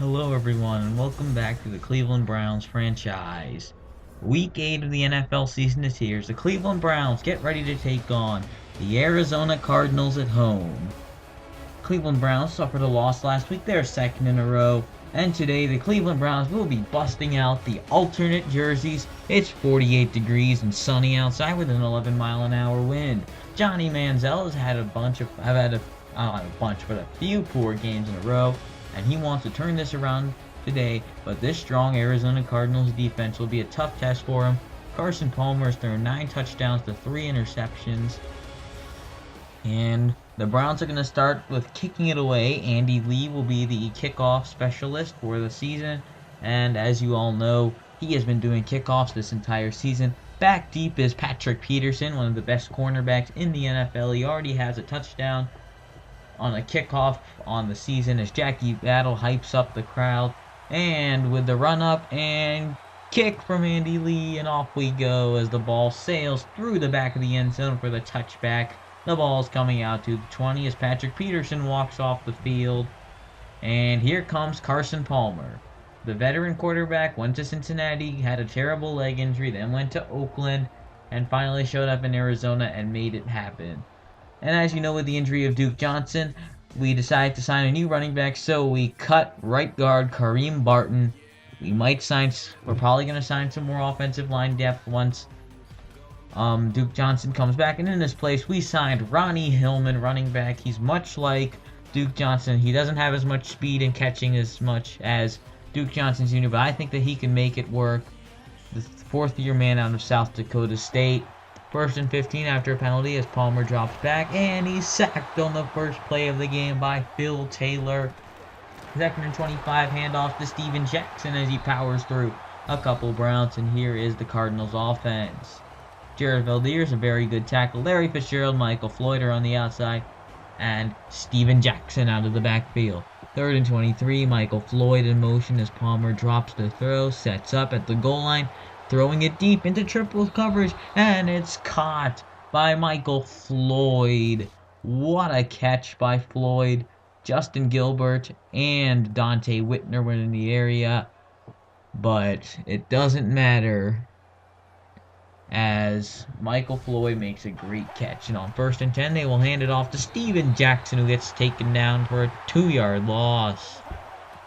Hello, everyone, and welcome back to the Cleveland Browns franchise. Week 8 of the NFL season is here as the Cleveland Browns get ready to take on the Arizona Cardinals at home. Cleveland Browns suffered a loss last week, their second in a row, and today the Cleveland Browns will be busting out the alternate jerseys. It's 48 degrees and sunny outside with an 11-mile-an-hour wind. Johnny Manziel has had a few poor games in a row, and he wants to turn this around today, but this strong Arizona Cardinals defense will be a tough test for him. Carson Palmer has thrown 9 touchdowns to 3 interceptions, and the Browns are going to start with kicking it away. Andy Lee will be the kickoff specialist for the season, and as you all know, he has been doing kickoffs this entire season. Back deep is Patrick Peterson, one of the best cornerbacks in the NFL. He already has a touchdown on a kickoff on the season as Jackie Battle hypes up the crowd. And with the run up and kick from Andy Lee, and off we go as the ball sails through the back of the end zone for the touchback. The ball's coming out to the 20 as Patrick Peterson walks off the field. And here comes Carson Palmer. The veteran quarterback went to Cincinnati, had a terrible leg injury, then went to Oakland, and finally showed up in Arizona and made it happen. And as you know, with the injury of Duke Johnson, we decided to sign a new running back, so we cut right guard Kareem Barton. We're probably going to sign some more offensive line depth once Duke Johnson comes back. And in this place, we signed Ronnie Hillman, running back. He's much like Duke Johnson. He doesn't have as much speed and catching as much as Duke Johnson Jr., but I think that he can make it work. The fourth-year man out of South Dakota State. First and 15 after a penalty as Palmer drops back, and he's sacked on the first play of the game by Phil Taylor. Second and 25, handoff to Steven Jackson as he powers through a couple Browns, and here is the Cardinals offense. Jared Valdeer's a very good tackle. Larry Fitzgerald, Michael Floyd are on the outside, and Steven Jackson out of the backfield. Third and 23, Michael Floyd in motion as Palmer drops the throw, sets up at the goal line, throwing it deep into triple coverage, and it's caught by Michael Floyd. What a catch by Floyd. Justin Gilbert and Dante Whitner were in the area, but it doesn't matter as Michael Floyd makes a great catch. And on first and 10, they will hand it off to Steven Jackson, who gets taken down for a 2-yard loss.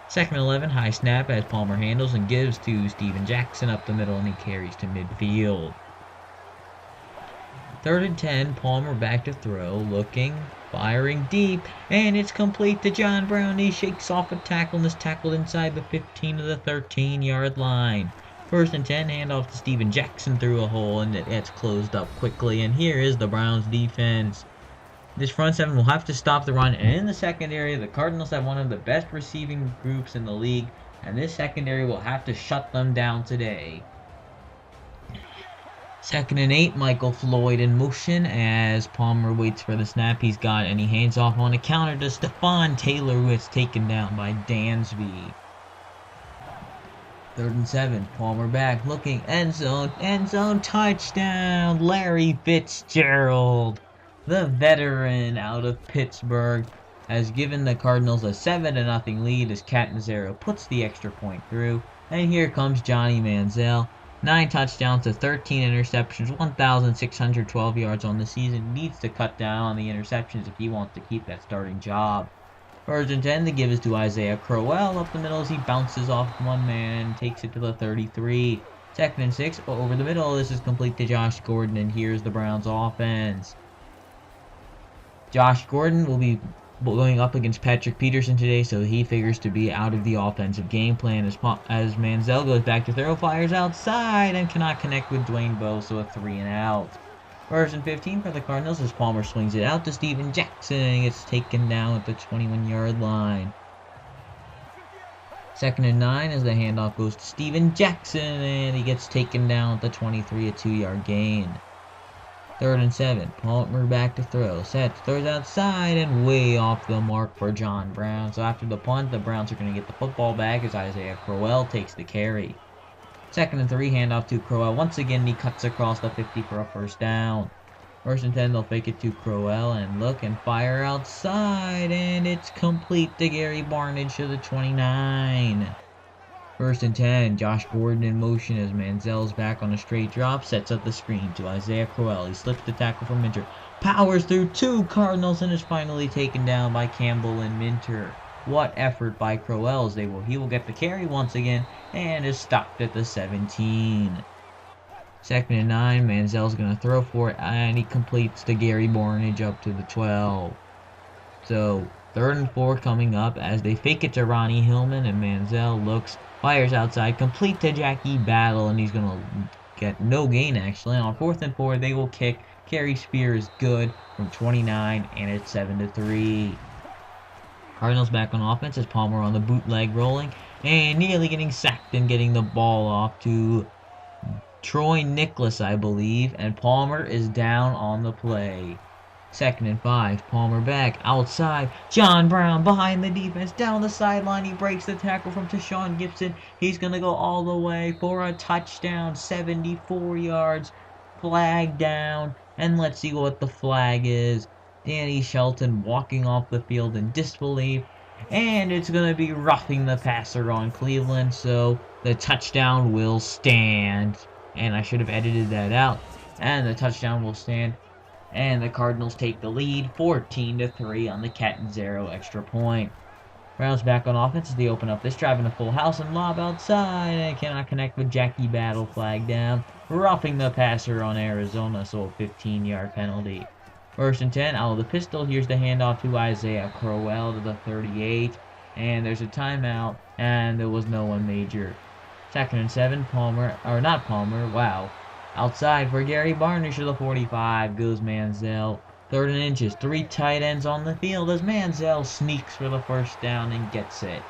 Second and 11, high snap as Palmer handles and gives to Steven Jackson up the middle, and he carries to midfield. Third and 10, Palmer back to throw, looking, firing deep, and it's complete to John Brown. He shakes off a tackle and is tackled inside the 15 of the 13-yard line. First and 10, handoff to Steven Jackson through a hole, and it's closed up quickly. And here is the Browns defense. This front seven will have to stop the run, and in the secondary, the Cardinals have one of the best receiving groups in the league, and this secondary will have to shut them down today. Second and 8, Michael Floyd in motion as Palmer waits for the snap. He's got it, and he hands off on a counter to Stephon Taylor, who gets taken down by Dansby. Third and 7, Palmer back, looking, end zone, touchdown, Larry Fitzgerald. The veteran out of Pittsburgh has given the Cardinals a 7-0 lead as Catanzaro puts the extra point through. And here comes Johnny Manziel. 9 touchdowns to 13 interceptions, 1,612 yards on the season. Needs to cut down on the interceptions if he wants to keep that starting job. First and 10, the give is to Isaiah Crowell up the middle as he bounces off one man and takes it to the 33. Second and 6, over the middle. This is complete to Josh Gordon, and here's the Browns offense. Josh Gordon will be going up against Patrick Peterson today, so he figures to be out of the offensive game plan as Manziel goes back to throw, fires outside, and cannot connect with Dwayne Bowe, so a 3-and-out. First and 15 for the Cardinals as Palmer swings it out to Steven Jackson, and gets taken down at the 21-yard line. Second and 9 as the handoff goes to Steven Jackson, and he gets taken down at the 23, a 2-yard gain. Third and 7, Palmer back to throw, sets, throws outside, and way off the mark for John Brown. So after the punt, the Browns are going to get the football back as Isaiah Crowell takes the carry. Second and 3, handoff to Crowell. Once again, he cuts across the 50 for a first down. First and 10, they'll fake it to Crowell and look and fire outside, and it's complete to Gary Barnage to the 29. First and 10, Josh Gordon in motion as Manziel's back on a straight drop, sets up the screen to Isaiah Crowell. He slips the tackle from Minter, powers through 2 Cardinals, and is finally taken down by Campbell and Minter. What effort by Crowell as he will get the carry once again, and is stopped at the 17. Second and 9, Manziel's going to throw for it, and he completes to Gary Barnage up to the 12. So, third and 4 coming up as they fake it to Ronnie Hillman, and Manziel looks, fires outside, complete to Jackie Battle, and he's going to get no gain actually. And on 4th and 4, they will kick. Kerry Spear is good from 29, and it's 7-3. Cardinals back on offense as Palmer on the bootleg rolling, and nearly getting sacked and getting the ball off to Troy Nicholas, I believe, and Palmer is down on the play. Second and 5, Palmer back, outside, John Brown behind the defense, down the sideline, he breaks the tackle from Tashawn Gibson, he's going to go all the way for a touchdown, 74 yards, flag down, and let's see what the flag is. Danny Shelton walking off the field in disbelief, and it's going to be roughing the passer on Cleveland, so the touchdown will stand. And I should have edited that out, and the touchdown will stand. And the Cardinals take the lead, 14-3 on the Catanzaro extra point. Browns back on offense as they open up this drive in a full house and lob outside, and cannot connect with Jackie Battle, flag down, roughing the passer on Arizona, so a 15-yard penalty. First and 10, out of the pistol, here's the handoff to Isaiah Crowell to the 38, and there's a timeout, and there was no one major. Second and 7, outside for Gary Barnage to the 45, goes Manziel. Third and inches, 3 tight ends on the field as Manziel sneaks for the first down and gets it.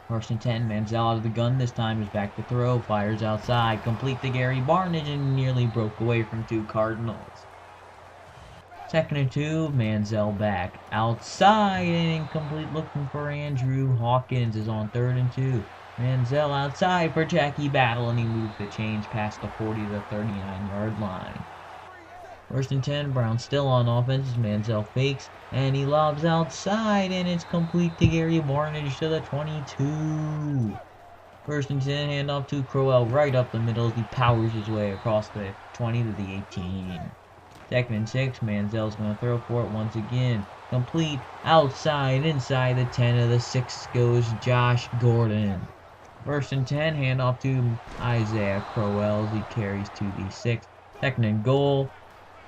First and 10, Manziel out of the gun, this time is back to throw, fires outside, complete to Gary Barnage, and nearly broke away from 2 Cardinals. Second and 2, Manziel back, outside, and incomplete, looking for Andrew Hawkins, is on 3rd and 2. Manziel outside for Jackie Battle, and he moves the change past the 40 to the 39-yard line. First and 10, Brown still on offense as Manziel fakes, and he lobs outside, and it's complete to Gary Barnage to the 22. First and 10, handoff to Crowell right up the middle as he powers his way across the 20 to the 18. Second and 6, Manziel's going to throw for it once again. Complete, outside, inside the 10 of the 6 goes Josh Gordon. First and 10, handoff to Isaiah Crowell as he carries to the 6. Second and goal,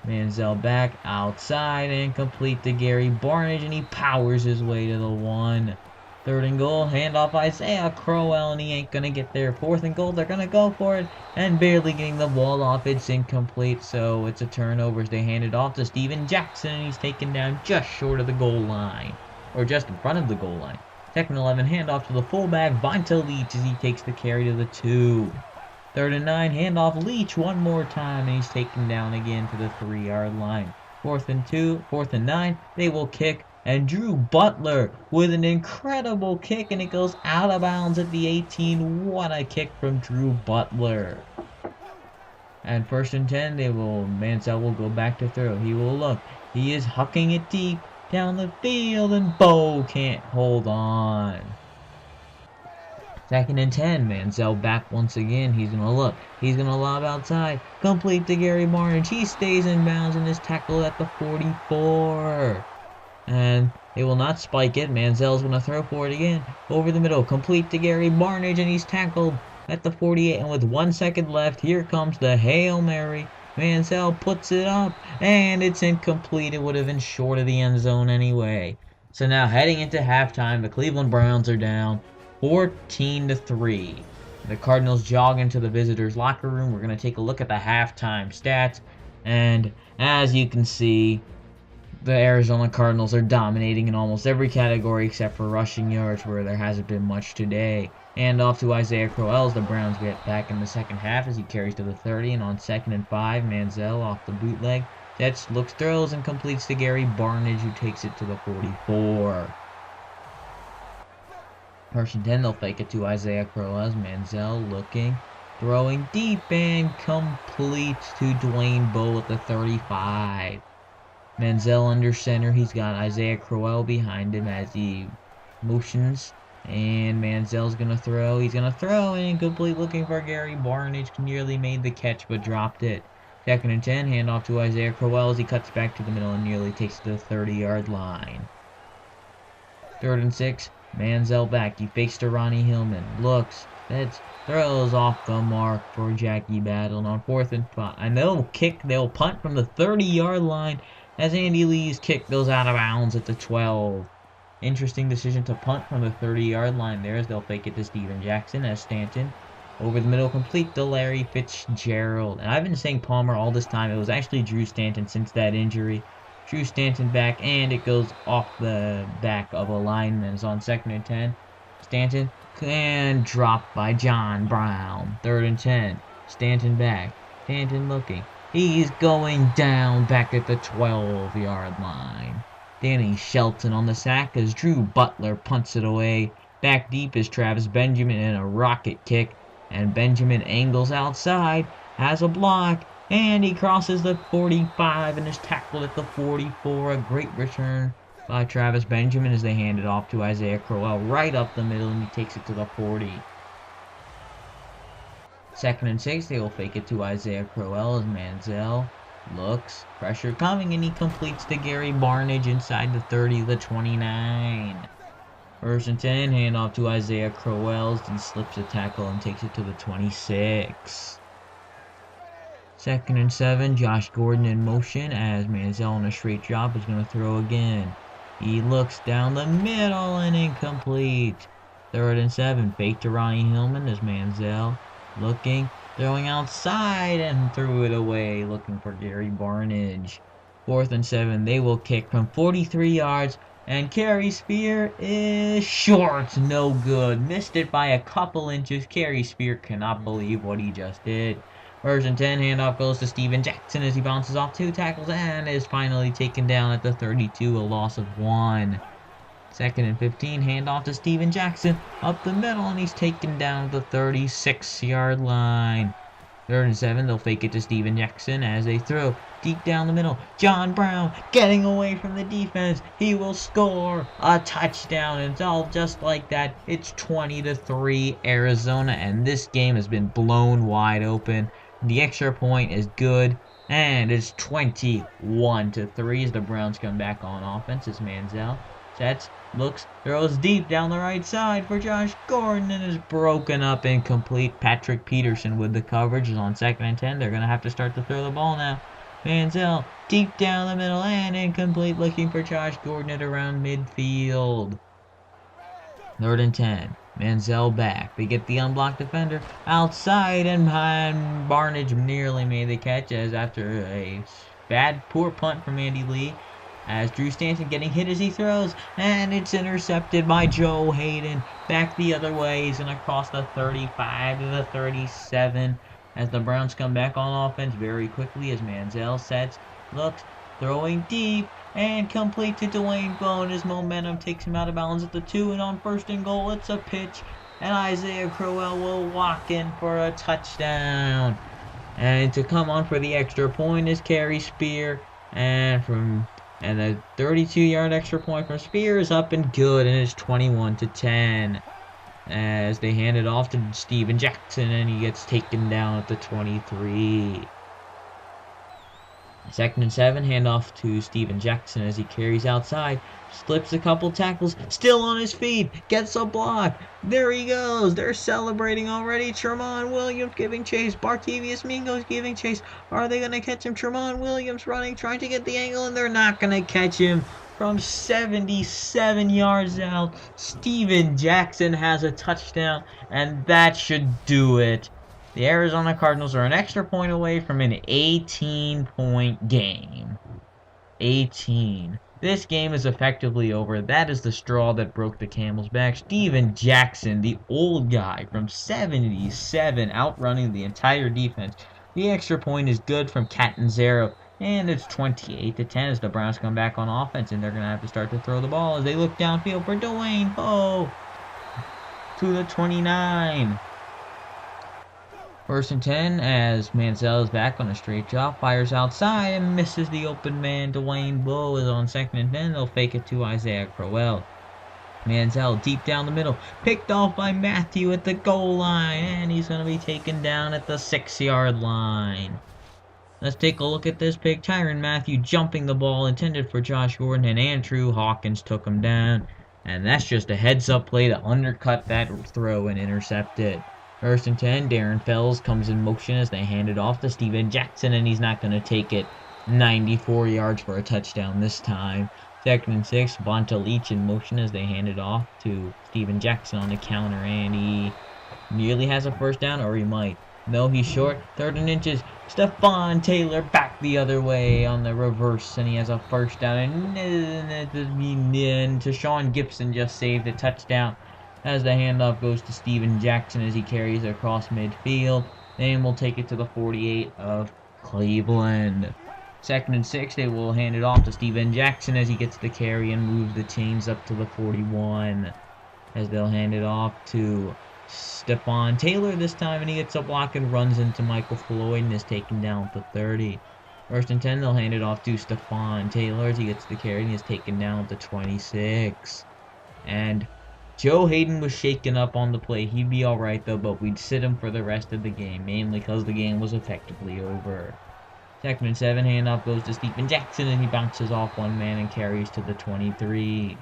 Manziel back, outside, and complete to Gary Barnage, and he powers his way to the 1. Third and goal, handoff Isaiah Crowell, and he ain't going to get there. Fourth and goal, they're going to go for it, and barely getting the ball off, it's incomplete, so it's a turnover as they hand it off to Steven Jackson, and he's taken down just short of the goal line, or just in front of the goal line. Second 11, handoff to the fullback, Vonta Leach, as he takes the carry to the 2. Third and 9, handoff Leach one more time, and he's taken down again to the 3-yard line. Fourth and 9, they will kick, and Drew Butler with an incredible kick, and it goes out of bounds at the 18. What a kick from Drew Butler. And first and 10, Manziel will go back to throw. He will look. He is hucking it deep down the field, and Bo can't hold on. Second and 10, Manziel back once again. He's going to look. He's going to lob outside. Complete to Gary Barnage. He stays in bounds and is tackled at the 44. And they will not spike it. Manziel's going to throw for it again. Over the middle. Complete to Gary Barnage, and he's tackled at the 48. And with 1 second left, here comes the Hail Mary. Manziel puts it up, and it's incomplete. It would have been short of the end zone anyway. So now heading into halftime, the Cleveland Browns are down 14-3. The Cardinals jog into the visitors' locker room. We're going to take a look at the halftime stats. And as you can see, the Arizona Cardinals are dominating in almost every category except for rushing yards, where there hasn't been much today. And off to Isaiah Crowell as the Browns get back in the second half as he carries to the 30. And on 2nd and 5, Manziel off the bootleg sets, looks, throws, and completes to Gary Barnage, who takes it to the 44. First and 10, they'll fake it to Isaiah Crowell as Manziel looking. Throwing deep and complete to Dwayne Bowe at the 35. Manziel under center. He's got Isaiah Crowell behind him as he motions. And Manziel's going to throw. He's going to throw incomplete, looking for Gary Barnidge. Nearly made the catch but dropped it. 2nd and 10. Handoff to Isaiah Crowell as he cuts back to the middle and nearly takes it to the 30-yard line. 3rd and 6. Manziel back. He fakes to Ronnie Hillman. Looks. Throws off the mark for Jackie Battle. And on 4th and 5. And they'll punt from the 30-yard line as Andy Lee's kick goes out of bounds at the 12. Interesting decision to punt from the 30-yard line there as they'll fake it to Steven Jackson as Stanton over the middle complete to Larry Fitzgerald. And I've been saying Palmer all this time. It was actually Drew Stanton since that injury. Drew Stanton back, and it goes off the back of a lineman. It's on 2nd and 10. Stanton and dropped by John Brown. 3rd and 10. Stanton back. Stanton looking. He's going down back at the 12-yard line. Danny Shelton on the sack as Drew Butler punts it away. Back deep is Travis Benjamin in a rocket kick. And Benjamin angles outside, has a block, and he crosses the 45 and is tackled at the 44. A great return by Travis Benjamin as they hand it off to Isaiah Crowell right up the middle, and he takes it to the 40. 2nd and 6, they will fake it to Isaiah Crowell as Manziel looks, pressure coming, and he completes to Gary Barnidge inside the 30, the 29. 1st and 10, handoff to Isaiah Crowell, and slips a tackle and takes it to the 26. 2nd and 7, Josh Gordon in motion as Manziel on a straight drop is going to throw again. He looks down the middle and incomplete. 3rd and 7, fake to Ronnie Hillman as Manziel looking, throwing outside and threw it away, looking for Gary Barnidge. 4th and 7, they will kick from 43 yards, and Kerry Spear is short, no good. Missed it by a couple inches. Kerry Spear cannot believe what he just did. 1st and 10, handoff goes to Steven Jackson as he bounces off 2 tackles and is finally taken down at the 32, a loss of 1. 2nd and 15, handoff to Steven Jackson up the middle, and he's taken down at the 36-yard line. 3rd and 7, they'll fake it to Steven Jackson as they throw deep down the middle. John Brown getting away from the defense. He will score a touchdown, and it's all just like that. It's 20-3 Arizona, and this game has been blown wide open. The extra point is good, and it's 21-3 as the Browns come back on offense as Manziel sets, looks, throws deep down the right side for Josh Gordon and is broken up incomplete. Patrick Peterson with the coverage is on 2nd and 10. They're going to have to start to throw the ball now. Manziel deep down the middle and incomplete, looking for Josh Gordon at around midfield. 3rd and 10. Manziel back. They get the unblocked defender outside, and Barnidge nearly made the catch as after a poor punt from Andy Lee, as Drew Stanton getting hit as he throws, and it's intercepted by Joe Hayden. Back the other way, he's going to cross the 35 to the 37 as the Browns come back on offense very quickly as Manziel sets, looks, throwing deep, and complete to Dwayne Bowe, and his momentum takes him out of bounds at the 2, and on 1st and goal, it's a pitch, and Isaiah Crowell will walk in for a touchdown. And to come on for the extra point is Kerry Spear, and the 32-yard extra point from Spear is up and good, and it's 21-10 as they hand it off to Steven Jackson, and he gets taken down at the 23. 2nd and 7, handoff to Steven Jackson as he carries outside, slips a couple tackles, still on his feet, gets a block. There he goes. They're celebrating already. Tramon Williams giving chase. Barkevius Mingo's giving chase. Are they going to catch him? Tramon Williams running, trying to get the angle, and they're not going to catch him. From 77 yards out, Steven Jackson has a touchdown, and that should do it. The Arizona Cardinals are an extra point away from an 18-point game. 18. This game is effectively over. That is the straw that broke the camel's back. Steven Jackson, the old guy from 77, outrunning the entire defense. The extra point is good from Catanzaro. And it's 28-10 as the Browns come back on offense, and they're going to have to start to throw the ball as they look downfield for Dwayne Bowe to the 29. First and 10 as Mansell is back on a straight drop, fires outside and misses the open man. Dwayne Bowe is on second and 10. They'll fake it to Isaiah Crowell. Mansell deep down the middle, picked off by Matthew at the goal line, and he's going to be taken down at the 6-yard line. Let's take a look at this pick. Tyrann Mathieu jumping the ball intended for Josh Gordon, and Andrew Hawkins took him down. And that's just a heads-up play to undercut that throw and intercept it. First and 10, Darren Fells comes in motion as they hand it off to Steven Jackson, and he's not going to take it 94 yards for a touchdown this time. Second and 6, Vonta Leach in motion as they hand it off to Steven Jackson on the counter, and he nearly has a first down, or he might. No, he's short. Third and inches. Stephon Taylor back the other way on the reverse, and he has a first down. And Tashawn Gibson just saved a touchdown as the handoff goes to Steven Jackson as he carries it across midfield. Then we'll take it to the 48 of Cleveland. Second and 6, they will hand it off to Steven Jackson as he gets the carry and moves the chains up to the 41. As they'll hand it off to Stephon Taylor this time, and he gets a block and runs into Michael Floyd and is taken down at the 30. First and 10, they'll hand it off to Stephon Taylor as he gets the carry and he is taken down at the 26. And Joe Hayden was shaken up on the play. He'd be alright though, but we'd sit him for the rest of the game, mainly because the game was effectively over. Second and 7, handoff goes to Steven Jackson, and he bounces off one man and carries to the 23.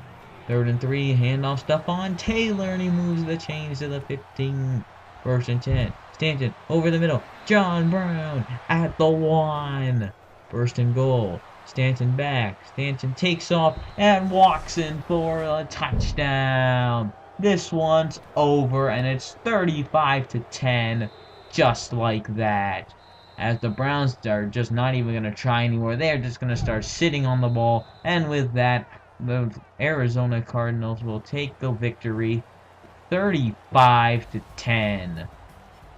Third and 3, handoff Stephon Taylor, and he moves the chains to the 15. First and 10, Stanton over the middle. John Brown at the 1. First and goal. Stanton back. Stanton takes off and walks in for a touchdown. This one's over, and it's 35-10, just like that. As the Browns are just not even going to try anymore. They're just going to start sitting on the ball. And with that, the Arizona Cardinals will take the victory 35-10.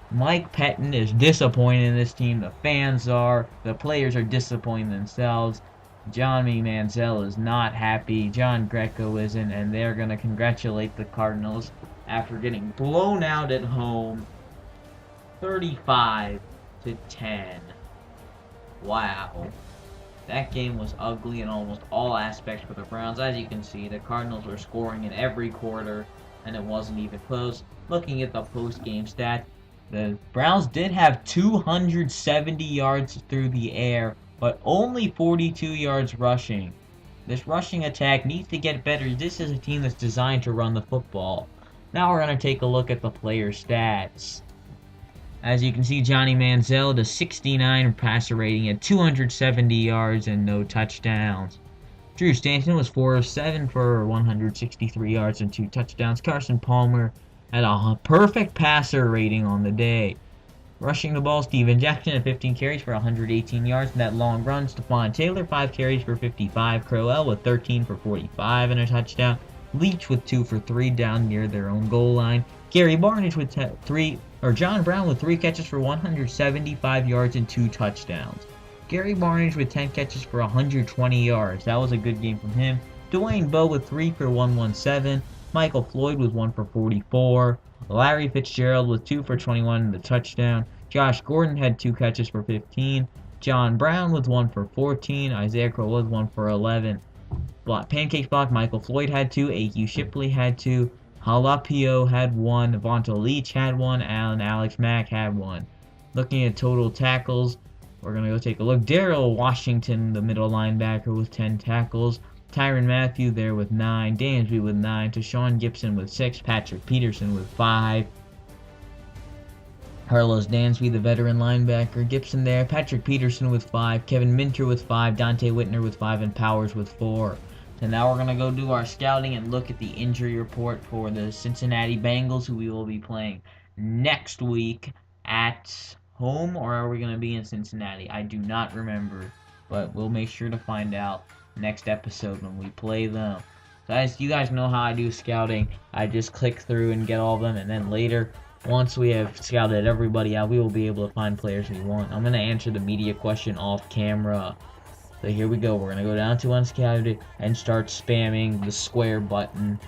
Mike Pettin is disappointed in this team. The fans are. The players are disappointed themselves. Johnny Manziel is not happy. John Greco isn't. And they're going to congratulate the Cardinals after getting blown out at home 35-10. Wow. That game was ugly in almost all aspects for the Browns. As you can see, the Cardinals were scoring in every quarter, and it wasn't even close. Looking at the post-game stats, the Browns did have 270 yards through the air, but only 42 yards rushing. This rushing attack needs to get better. This is a team that's designed to run the football. Now we're going to take a look at the player stats. As you can see, Johnny Manziel, the 69 passer rating at 270 yards and no touchdowns. Drew Stanton was 4 of 7 for 163 yards and 2 touchdowns. Carson Palmer had a perfect passer rating on the day. Rushing the ball, Steven Jackson at 15 carries for 118 yards. And that long run, Stephon Taylor, 5 carries for 55. Crowell with 13 for 45 and a touchdown. Leach with 2 for 3 down near their own goal line. Gary Barnidge with John Brown with 3 catches for 175 yards and 2 touchdowns. Gary Barnidge with 10 catches for 120 yards. That was a good game from him. Dwayne Bowe with 3 for 117. Michael Floyd with 1 for 44. Larry Fitzgerald with 2 for 21 and the touchdown. Josh Gordon had 2 catches for 15. John Brown with 1 for 14. Isaiah Crowell with 1 for 11. Pancakes block, Michael Floyd had 2. A.Q. Shipley had 2. Halapio had 1, Vonta Leach had 1, and Alex Mack had 1. Looking at total tackles, we're going to go take a look. Darrell Washington, the middle linebacker, with 10 tackles. Tyrann Mathieu there with 9. Dansby with 9. Tashawn Gibson with 6. Patrick Peterson with 5. Carlos Dansby, the veteran linebacker. Gibson there. Patrick Peterson with 5. Kevin Minter with 5. Dante Whitner with 5. And Powers with 4. And now we're going to go do our scouting and look at the injury report for the Cincinnati Bengals, who we will be playing next week at home, or are we going to be in Cincinnati? I do not remember, but we'll make sure to find out next episode when we play them. So as you guys know how I do scouting, I just click through and get all of them, and then later, once we have scouted everybody out, we will be able to find players we want. I'm going to answer the media question off camera. So here we go. We're going to go down to Unscouted and start spamming the square button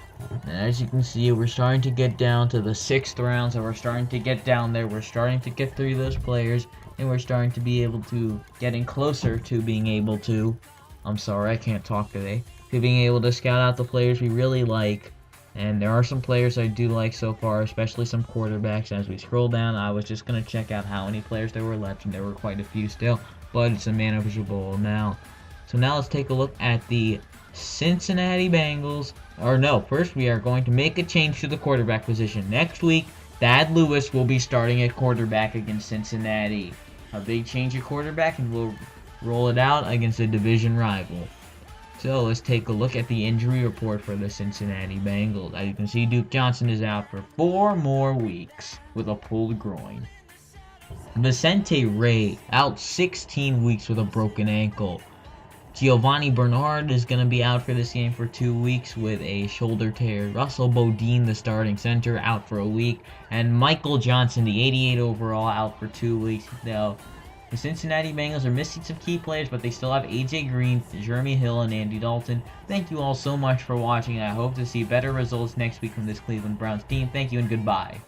And as you can see, we're starting to get down to the 6th round, so we're starting to get down there. We're starting to get through those players, and we're starting to be able to getting closer to being able to, I'm sorry, I can't talk today, to being able to scout out the players we really like. And there are some players I do like so far, especially some quarterbacks. As we scroll down, I was just going to check out how many players there were left, and there were quite a few still, but it's a manageable now. So now let's take a look at the Cincinnati Bengals. Or no, first we are going to make a change to the quarterback position. Next week, Thad Lewis will be starting at quarterback against Cincinnati. A big change at quarterback, and we'll roll it out against a division rival. So let's take a look at the injury report for the Cincinnati Bengals. As you can see, Duke Johnson is out for 4 more weeks with a pulled groin. Vicente Ray out 16 weeks with a broken ankle. Giovanni Bernard is going to be out for this game for 2 weeks with a shoulder tear. Russell Bodine, the starting center, out for a week. And Michael Johnson, the 88 overall, out for 2 weeks. Now, the Cincinnati Bengals are missing some key players, but they still have AJ Green, Jeremy Hill, and Andy Dalton. Thank you all so much for watching, and I hope to see better results next week from this Cleveland Browns team. Thank you and goodbye.